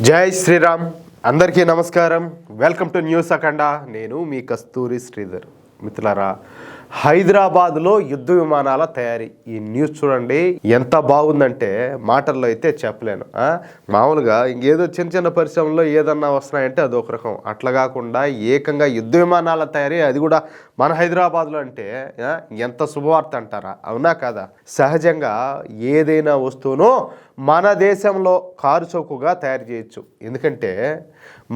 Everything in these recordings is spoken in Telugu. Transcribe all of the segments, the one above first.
జై శ్రీరామ్. అందరికీ నమస్కారం. వెల్కమ్ టు న్యూస్ అఖండ. నేను మీ కస్తూరి శ్రీధర్. మిత్రులారా, హైదరాబాద్లో యుద్ధ విమానాల తయారీ. ఈ న్యూస్ చూడండి, ఎంత బాగుందంటే మాటల్లో అయితే చెప్పలేను. మామూలుగా ఇంకేదో చిన్న చిన్న పరిశ్రమల్లో ఏదన్నా వస్తున్నాయంటే అదొక రకం. అట్లా కాకుండా ఏకంగా యుద్ధ విమానాల తయారీ, అది కూడా మన హైదరాబాద్లో అంటే ఎంత శుభవార్త అంటారా? అవునా కాదా? సహజంగా ఏదైనా వస్తువును మన దేశంలో కారు చౌకగా తయారు చేయొచ్చు. ఎందుకంటే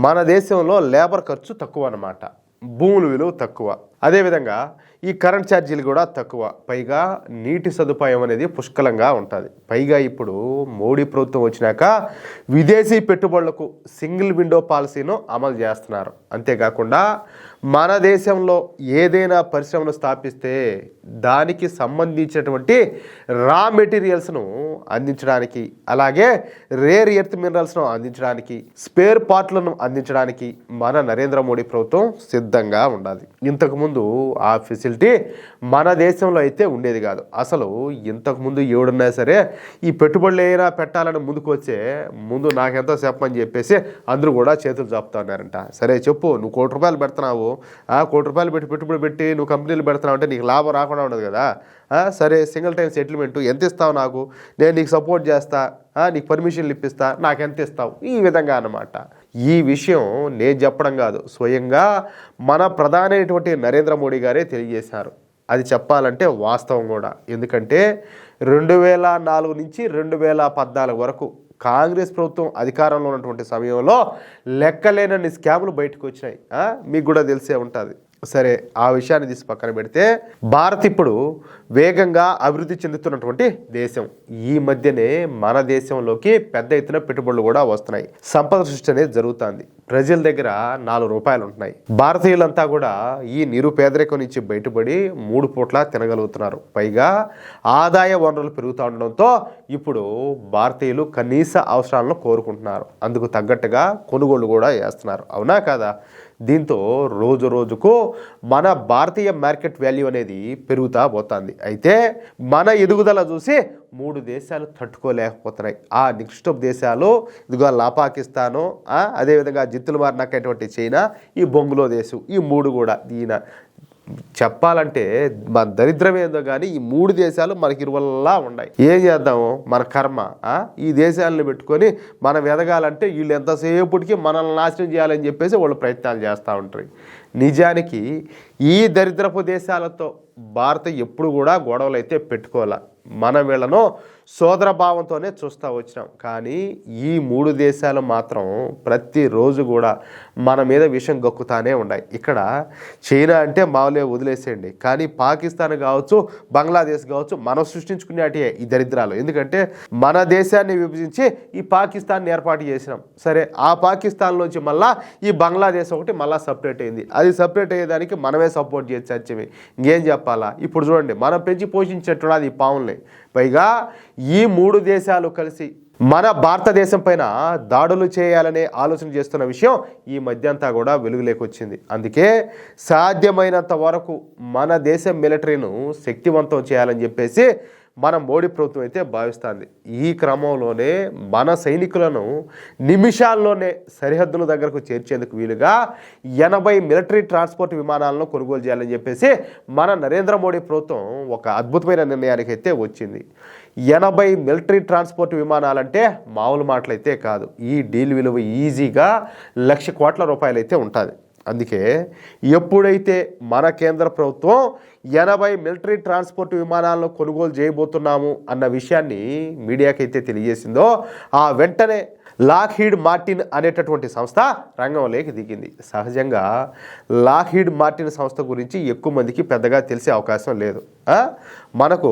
మన దేశంలో లేబర్ ఖర్చు తక్కువ అన్నమాట, భూముల విలువ తక్కువ, అదేవిధంగా ఈ కరెంట్ ఛార్జీలు కూడా తక్కువ, పైగా నీటి సదుపాయం అనేది పుష్కలంగా ఉంటుంది. పైగా ఇప్పుడు మోడీ ప్రభుత్వం వచ్చినాక విదేశీ పెట్టుబడులకు సింగిల్ విండో పాలసీను అమలు చేస్తున్నారు. అంతేకాకుండా మన దేశంలో ఏదైనా పరిశ్రమను స్థాపిస్తే దానికి సంబంధించినటువంటి రా మెటీరియల్స్ను అందించడానికి, అలాగే రేర్ ఎర్త్ మినరల్స్ను అందించడానికి, స్పేర్ పార్ట్లను అందించడానికి మన నరేంద్ర మోడీ ప్రభుత్వం సిద్ధంగా ఉండాలి. ఇంతకుముందు ఆ ఫెసిలిటీ మన దేశంలో అయితే ఉండేది కాదు. అసలు ఇంతకుముందు ఎవడున్నా సరే ఈ పెట్టుబడులు ఏమైనా పెట్టాలని ముందుకు వచ్చే ముందు నాకెంతో చెప్పమని చెప్పేసి అందరూ కూడా చేతులు చాపుతా ఉన్నారంట. సరే చెప్పు, నువ్వు ₹1,00,00,000 పెడుతున్నావు, ₹1,00,00,000 పెట్టి పెట్టుబడి పెట్టి నువ్వు కంపెనీలు పెడుతున్నావు అంటే నీకు లాభం రాకుండా ఉండదు కదా. సరే, సింగిల్ టైం సెటిల్మెంట్ ఎంత ఇస్తావు నాకు, నేను నీకు సపోర్ట్ చేస్తా, నీకు పర్మిషన్లు ఇప్పిస్తా, నాకు ఎంత ఇస్తావు, ఈ విధంగా అన్నమాట. ఈ విషయం నేను చెప్పడం కాదు, స్వయంగా మన ప్రధాని అయినటువంటి నరేంద్ర మోడీ గారే తెలియజేశారు. అది చెప్పాలంటే వాస్తవం కూడా. ఎందుకంటే 2004 నుంచి 2014 వరకు కాంగ్రెస్ ప్రభుత్వం అధికారంలో ఉన్నటువంటి సమయంలో లెక్కలేనన్ని స్కాములు బయటకు వచ్చినాయి. మీకు కూడా తెలిసే ఉంటుంది. సరే, ఆ విషయాన్ని తీసి పక్కన పెడితే, భారత్ ఇప్పుడు వేగంగా అభివృద్ధి చెందుతున్నటువంటి దేశం. ఈ మధ్యనే మన దేశంలోకి పెద్ద ఎత్తున పెట్టుబడులు కూడా వస్తున్నాయి. సంపద సృష్టి అనేది జరుగుతుంది. ప్రజల దగ్గర ₹4 ఉంటున్నాయి. భారతీయులంతా కూడా ఈ నిరుపేదరికం నుంచి బయటపడి 3 పూట్ల తినగలుగుతున్నారు. పైగా ఆదాయ వనరులు పెరుగుతూ ఉండడంతో ఇప్పుడు భారతీయులు కనీస అవసరాలను కోరుకుంటున్నారు. అందుకు తగ్గట్టుగా కొనుగోలు కూడా చేస్తున్నారు. అవునా కాదా? దీంతో రోజు రోజుకు మన భారతీయ మార్కెట్ వాల్యూ అనేది పెరుగుతూ పోతుంది. అయితే మన ఎదుగుదల చూసి 3 దేశాలు తట్టుకోలేకపోతున్నాయి. ఆ నెక్స్ట్ దేశాలు ఇదిగో పాకిస్తాను, అదేవిధంగా జిత్తులు మారినటువంటి చైనా, ఈ బంగ్లాదేశ్, ఈ 3 కూడా. ఈయన చెప్పాలంటే మన దరిద్రం ఏందో కానీ ఈ 3 దేశాలు మనకి ఇరువల్లా ఉన్నాయి. ఏం చేద్దాము, మన కర్మ. ఈ దేశాలను పెట్టుకొని మనం ఎదగాలంటే వీళ్ళు ఎంతసేపటికి మనల్ని నాశనం చేయాలని చెప్పేసి వాళ్ళు ప్రయత్నాలు చేస్తూ ఉంటారు. నిజానికి ఈ దరిద్రపు దేశాలతో భారత్ ఎప్పుడు కూడా గొడవలు అయితే పెట్టుకోవాల. మనం వీళ్ళను సోదర భావంతోనే చూస్తూ వచ్చినాం. కానీ ఈ 3 దేశాలు మాత్రం ప్రతిరోజు కూడా మన మీద విషం గక్కుతానే ఉన్నాయి. ఇక్కడ చైనా అంటే మామూలుగా వదిలేసేయండి, కానీ పాకిస్తాన్ కావచ్చు, బంగ్లాదేశ్ కావచ్చు, మనం సృష్టించుకునేటి ఈ దరిద్రాలు. ఎందుకంటే మన దేశాన్ని విభజించి ఈ పాకిస్తాన్ని ఏర్పాటు చేసినాం. సరే, ఆ పాకిస్తాన్లోంచి మళ్ళీ ఈ బంగ్లాదేశ్ ఒకటి మళ్ళీ సపరేట్ అయింది. అది సపరేట్ అయ్యేదానికి మనమే సపోర్ట్ చేసి సత్యమే. ఇంకేం చెప్పాలా? ఇప్పుడు చూడండి, మనం పెంచి పోషించేట్టున్నది ఈ పావుల్ని. పైగా ఈ 3 దేశాలు కలిసి మన భారతదేశం పైన దాడులు చేయాలనే ఆలోచన చేస్తున్న విషయం ఈ మధ్య అంతా కూడా వెలుగులోకి వచ్చింది. అందుకే సాధ్యమైనంత వరకు మన దేశం మిలిటరీను శక్తివంతం చేయాలని చెప్పేసి మన మోడీ ప్రభుత్వం అయితే భావిస్తుంది. ఈ క్రమంలోనే మన సైనికులను నిమిషాల్లోనే సరిహద్దుల దగ్గరకు చేర్చేందుకు వీలుగా 80 మిలిటరీ ట్రాన్స్పోర్ట్ విమానాలను కొనుగోలు చేయాలని చెప్పేసి మన నరేంద్ర మోడీ ప్రభుత్వం ఒక అద్భుతమైన నిర్ణయానికి అయితే వచ్చింది. 80 మిలిటరీ ట్రాన్స్పోర్ట్ విమానాలంటే మామూలు మాటలైతే కాదు. ఈ డీల్ విలువ ఈజీగా ₹1,00,000 కోట్ల అయితే ఉంటుంది. అందుకే ఎప్పుడైతే మన కేంద్ర ప్రభుత్వం 80 మిలిటరీ ట్రాన్స్పోర్ట్ విమానాలను కొనుగోలు చేయబోతున్నాము అన్న విషయాన్ని మీడియాకైతే తెలియజేసిందో, ఆ వెంటనే లాక్హీడ్ మార్టిన్ అనేటటువంటి సంస్థ రంగంలోకి దిగింది. సహజంగా లాక్హీడ్ మార్టిన్ సంస్థ గురించి ఎక్కువ మందికి పెద్దగా తెలిసే అవకాశం లేదు. మనకు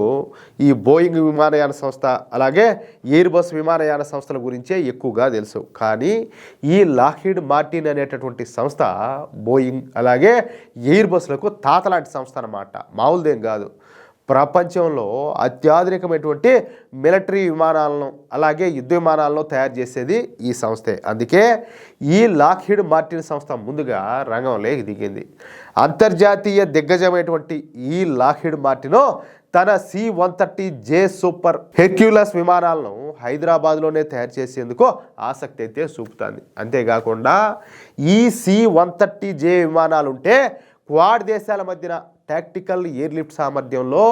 ఈ బోయింగ్ విమానయాన సంస్థ, అలాగే ఎయిర్ బస్ విమానయాన సంస్థల గురించే ఎక్కువగా తెలుసు. కానీ ఈ లాక్హీడ్ మార్టిన్ అనేటటువంటి సంస్థ బోయింగ్, అలాగే ఎయిర్ బస్లకు తాతలాంటి సంస్థ అన్నమాట, మామూలుదేం కాదు. ప్రపంచంలో అత్యాధునికమైనటువంటి మిలిటరీ విమానాలను, అలాగే యుద్ధ విమానాలను తయారు చేసేది ఈ సంస్థే. అందుకే ఈ లాక్హీడ్ మార్టిన్ సంస్థ ముందుగా రంగంలోకి దిగింది. అంతర్జాతీయ దిగ్గజమైనటువంటి ఈ లాక్హీడ్ మార్టిన్ తన C-130J సూపర్ హెర్క్యులస్ విమానాలను హైదరాబాద్లోనే తయారు చేసేందుకు ఆసక్తి అయితే చూపుతుంది. అంతేకాకుండా ఈ C-130J విమానాలు ఉంటే క్వాడ్ దేశాల మధ్యన టాక్టికల్ ఎయిర్లిఫ్ట్ సామర్థ్యంలో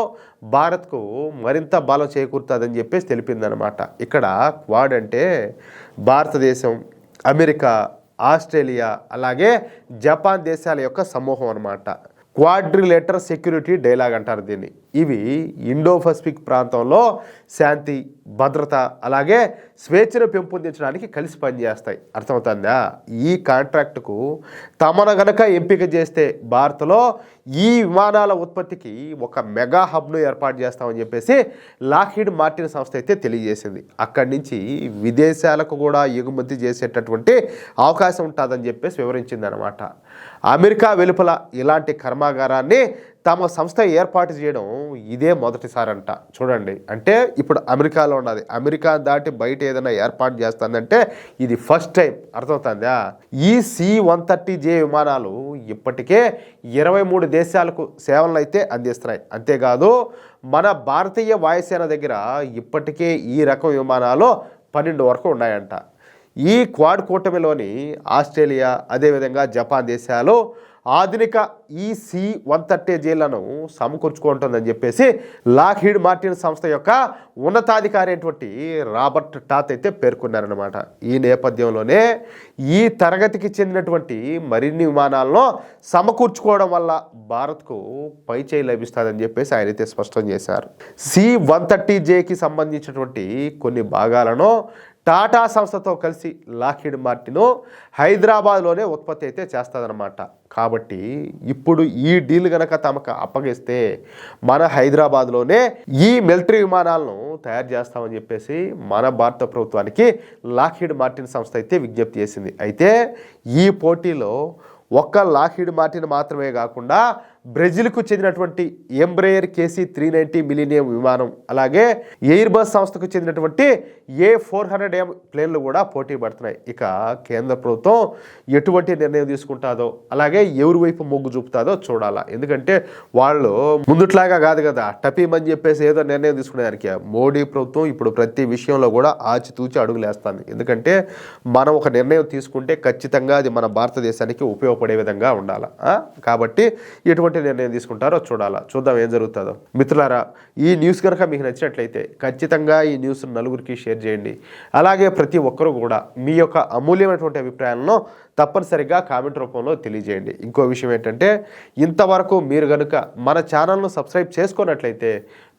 భారత్కు మరింత బలం చేకూరుతుందని చెప్పేసి తెలిపిందనమాట. ఇక్కడ క్వాడ్ అంటే భారతదేశం, అమెరికా, ఆస్ట్రేలియా అలాగే జపాన్ దేశాల యొక్క సమూహం అన్నమాట. క్వాడ్రిలేటర్ సెక్యూరిటీ డైలాగ్ అంటారు దీన్ని. ఇవి ఇండో పసిఫిక్ ప్రాంతంలో శాంతి, భద్రత అలాగే స్వేచ్ఛను పెంపొందించడానికి కలిసి పనిచేస్తాయి. అర్థమవుతుందా? ఈ కాంట్రాక్టుకు తమను గనక ఎంపిక చేస్తే భారత్లో ఈ విమానాల ఉత్పత్తికి ఒక మెగా హబ్ను ఏర్పాటు చేస్తామని చెప్పేసి లాక్హీడ్ మార్టిన్ సంస్థ అయితే తెలియజేసింది. అక్కడి నుంచి విదేశాలకు కూడా ఎగుమతి చేసేటటువంటి అవకాశం ఉంటుందని చెప్పేసి వివరించింది అనమాట. అమెరికా వెలుపల ఇలాంటి కర్మాగారాన్ని తమ సంస్థ ఏర్పాటు చేయడం ఇదే మొదటిసారంట. చూడండి, అంటే ఇప్పుడు అమెరికాలో ఉన్నది, అమెరికా దాటి బయట ఏదైనా ఏర్పాటు చేస్తుందంటే ఇది ఫస్ట్ టైం. అర్థమవుతుందా? ఈ C-130J విమానాలు ఇప్పటికే 23 దేశాలకు సేవలను అయితే అందిస్తున్నాయి. అంతేకాదు మన భారతీయ వాయుసేన దగ్గర ఇప్పటికే ఈ రకం విమానాలు 12 వరకు ఉన్నాయంట. ఈ క్వాడ్ కూటమిలోని ఆస్ట్రేలియా అదేవిధంగా జపాన్ దేశాలు ఆధునిక ఈ C-130Jలను సమకూర్చుకుంటుందని చెప్పేసి లాక్హీడ్ మార్టిన్ సంస్థ యొక్క ఉన్నతాధికారి అయినటువంటి రాబర్ట్ టాత్ అయితే పేర్కొన్నారనమాట. ఈ నేపథ్యంలోనే ఈ తరగతికి చెందినటువంటి మరిన్ని విమానాలను సమకూర్చుకోవడం వల్ల భారత్కు పైచేయి లభిస్తుందని చెప్పేసి ఆయన అయితే స్పష్టం చేశారు. C-130Jకి సంబంధించినటువంటి కొన్ని భాగాలను టాటా సంస్థతో కలిసి లాక్హీడ్ మార్టిన్ హైదరాబాద్లోనే ఉత్పత్తి అయితే చేస్తుందన్నమాట. కాబట్టి ఇప్పుడు ఈ డీల్ కనుక తమకు అప్పగిస్తే మన హైదరాబాద్లోనే ఈ మిలిటరీ విమానాలను తయారు చేస్తామని చెప్పేసి మన భారత ప్రభుత్వానికి లాక్హీడ్ మార్టిన్ సంస్థ అయితే విజ్ఞప్తి చేసింది. అయితే ఈ పోటీలో ఒక్క లాక్హీడ్ మార్టిన్ మాత్రమే కాకుండా బ్రెజిల్కు చెందినటువంటి ఎంబ్రేయర్ KC-390 మిలీనియం విమానం అలాగే ఎయిర్ బస్ సంస్థకు చెందినటువంటి A400M ప్లేన్లు కూడా పోటీ పడుతున్నాయి. ఇక కేంద్ర ప్రభుత్వం ఎటువంటి నిర్ణయం తీసుకుంటుందో అలాగే ఎవరి వైపు మొగ్గు చూపుతుందో చూడాలా. ఎందుకంటే వాళ్ళు ముందుట్లాగా కాదు కదా, టపీమని చెప్పేసి ఏదో నిర్ణయం తీసుకునేదానికి. మోడీ ప్రభుత్వం ఇప్పుడు ప్రతి విషయంలో కూడా ఆచితూచి అడుగులేస్తుంది. ఎందుకంటే మనం ఒక నిర్ణయం తీసుకుంటే ఖచ్చితంగా అది మన భారతదేశానికి ఉపయోగపడే విధంగా ఉండాలి. కాబట్టి ఎటువంటి నిర్ణయం తీసుకుంటారో చూడాలా. చూద్దాం ఏం జరుగుతుందో. మిత్రులారా, ఈ న్యూస్ కనుక మీకు నచ్చినట్లయితే ఖచ్చితంగా ఈ న్యూస్ నలుగురికి షేర్ చేయండి. అలాగే ప్రతి ఒక్కరూ కూడా మీ యొక్క అమూల్యమైనటువంటి అభిప్రాయాలను తప్పనిసరిగా కామెంట్ రూపంలో తెలియజేయండి. ఇంకో విషయం ఏంటంటే, ఇంతవరకు మీరు కనుక మన ఛానల్ను సబ్స్క్రైబ్ చేసుకున్నట్లయితే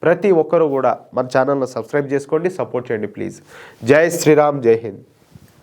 ప్రతి ఒక్కరూ కూడా మన ఛానల్ను సబ్స్క్రైబ్ చేసుకోండి, సపోర్ట్ చేయండి ప్లీజ్. జై శ్రీరామ్, జై హింద్.